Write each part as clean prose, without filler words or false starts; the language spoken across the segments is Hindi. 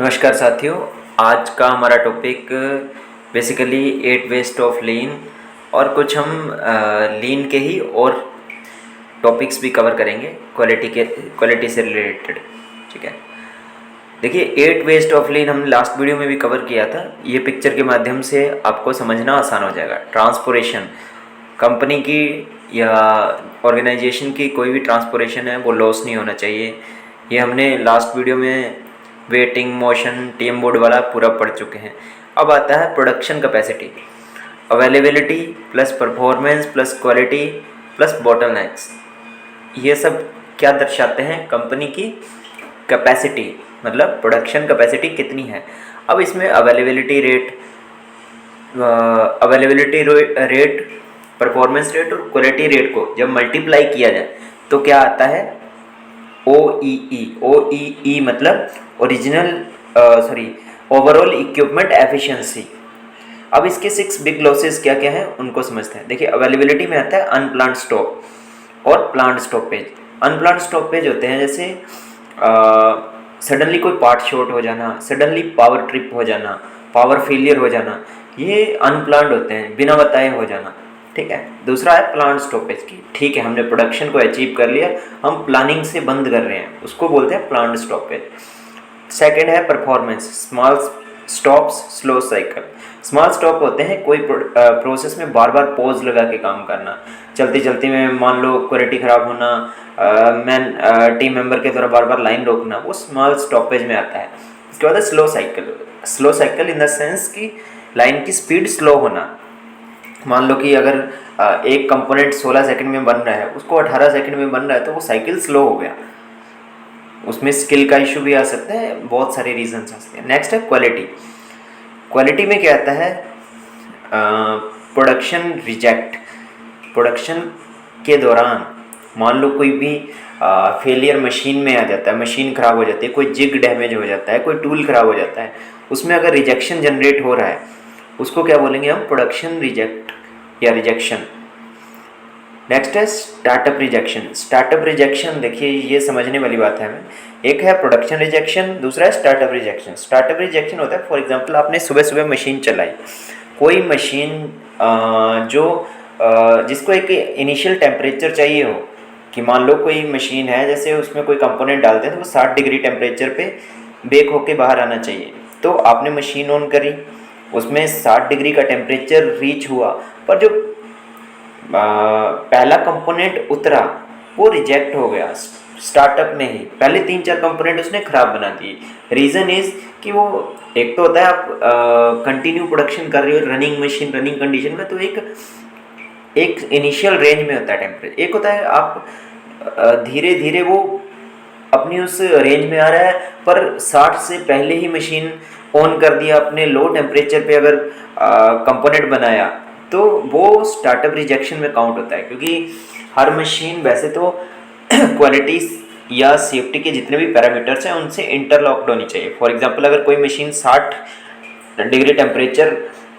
नमस्कार साथियों। आज का हमारा टॉपिक बेसिकली 8 वेस्ट ऑफ लीन और कुछ हम लीन के ही और टॉपिक्स भी कवर करेंगे क्वालिटी से रिलेटेड। ठीक है, देखिए 8 वेस्ट ऑफ लीन हम लास्ट वीडियो में भी कवर किया था। ये पिक्चर के माध्यम से आपको समझना आसान हो जाएगा। ट्रांसपोर्टेशन कंपनी की या ऑर्गेनाइजेशन की कोई भी ट्रांसपोर्टेशन है वो लॉस नहीं होना चाहिए। ये हमने लास्ट वीडियो में वेटिंग मोशन टीम बोर्ड वाला पूरा पढ़ चुके हैं। अब आता है production capacity, availability plus performance plus quality plus bottlenecks. ये सब क्या दर्शाते हैं? कंपनी की कैपेसिटी, मतलब प्रोडक्शन कैपेसिटी कितनी है। अब इसमें अवेलेबिलिटी रेट, परफॉर्मेंस रेट और क्वालिटी रेट को जब मल्टीप्लाई किया जाए तो क्या आता है? OEE मतलब ओवरऑल इक्विपमेंट एफिशिएंसी। अब इसके 6 बिग लॉसेस क्या क्या हैं उनको समझते हैं। देखिए अवेलेबिलिटी में आता है अनप्लान्ड स्टॉप और प्लान्ड स्टॉपेज। अनप्लान्ड स्टॉपेज होते हैं जैसे सडनली कोई पार्ट शॉर्ट हो जाना, सडनली पावर ट्रिप हो जाना, पावर फेलियर हो जाना, ये अनप्लान्ड होते हैं, बिना बताए हो जाना। ठीक है। दूसरा है प्लान्ड स्टॉपेज की। ठीक है, हमने प्रोडक्शन को अचीव कर लिया, हम प्लानिंग से बंद कर रहे हैं, उसको बोलते हैं प्लान्ड स्टॉपेज। सेकेंड है performance, small stops slow cycle. Small stop होते हैं कोई प्रोसेस में बार बार पॉज लगा के काम करना, चलते चलते में मान लो क्वालिटी ख़राब होना, टीम मेंबर के द्वारा बार बार लाइन रोकना, वो स्मॉल स्टॉपेज में आता है। इसके बाद है slow cycle. Slow cycle in the sense कि लाइन की स्पीड स्लो होना। मान लो कि अगर एक कंपोनेंट 16 सेकंड में बन रहा है, उसको 18 सेकंड में बन रहा है, तो वो साइकिल स्लो हो गया। उसमें स्किल का इशू भी आ सकता है, बहुत सारे रीजंस आ सकते हैं। नेक्स्ट है क्वालिटी। क्वालिटी में क्या आता है? Production reject. प्रोडक्शन के दौरान मान लो कोई भी फेलियर मशीन में आ जाता है, मशीन ख़राब हो जाती है, कोई जिग डैमेज हो जाता है, कोई टूल ख़राब हो जाता है, उसमें अगर रिजेक्शन जनरेट हो रहा है, उसको क्या बोलेंगे हम? प्रोडक्शन रिजेक्ट या रिजेक्शन। नेक्स्ट है स्टार्टअप रिजेक्शन। स्टार्टअप रिजेक्शन देखिए ये समझने वाली बात है हमें। एक है प्रोडक्शन रिजेक्शन, दूसरा है स्टार्टअप रिजेक्शन। स्टार्टअप रिजेक्शन होता है फॉर एग्जांपल आपने सुबह सुबह मशीन चलाई, कोई मशीन जिसको एक इनिशियल टेम्परेचर चाहिए हो, कि मान लो कोई मशीन है जैसे उसमें कोई कंपोनेंट डालते हैं तो वो 60 डिग्री टेम्परेचर पे बेक होके बाहर आना चाहिए। तो आपने मशीन ऑन करी, उसमें 60 डिग्री का टेम्परेचर रीच हुआ, पर जो पहला कंपोनेंट उतरा वो रिजेक्ट हो गया स्टार्टअप में ही। पहले 3-4 कंपोनेंट उसने ख़राब बना दिए। रीज़न इज़ कि वो एक तो होता है आप कंटिन्यू प्रोडक्शन कर रहे हो रनिंग मशीन, रनिंग कंडीशन में, तो एक इनिशियल रेंज में होता है टेम्परेचर। एक होता है आप धीरे धीरे वो अपनी उस रेंज में आ रहा है, पर 60 से पहले ही मशीन ऑन कर दिया आपने, लो टेम्परेचर पे अगर कंपोनेंट बनाया, तो वो स्टार्टअप रिजेक्शन में काउंट होता है। क्योंकि हर मशीन वैसे तो क्वालिटी या सेफ्टी के जितने भी पैरामीटर्स हैं उनसे इंटरलॉक्ड होनी चाहिए। फॉर एग्जांपल अगर कोई मशीन 60 डिग्री टेम्परेचर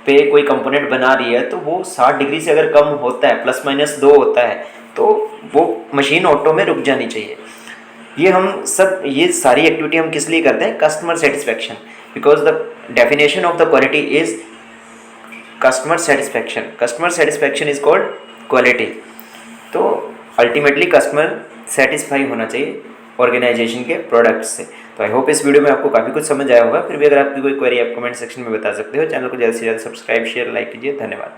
पे कोई कंपोनेंट बना रही है, तो वो 60 डिग्री से अगर कम होता है, +-2 होता है, तो वो मशीन ऑटो में रुक जानी चाहिए। ये सारी एक्टिविटी हम किस लिए करते हैं? Customer satisfaction. Because the definition of the quality is customer satisfaction. Customer satisfaction is called quality. तो अल्टीमेटली कस्टमर सेटिस्फाई होना चाहिए ऑर्गेनाइजेशन के प्रोडक्ट से। तो आई होप इस वीडियो में आपको काफ़ी कुछ समझ आया होगा। फिर भी अगर आपकी कोई क्वेरी आप कमेंट सेक्शन में बता सकते हो। चैनल को ज़्यादा से ज़्यादा सब्सक्राइब, शेयर, लाइक कीजिए। धन्यवाद।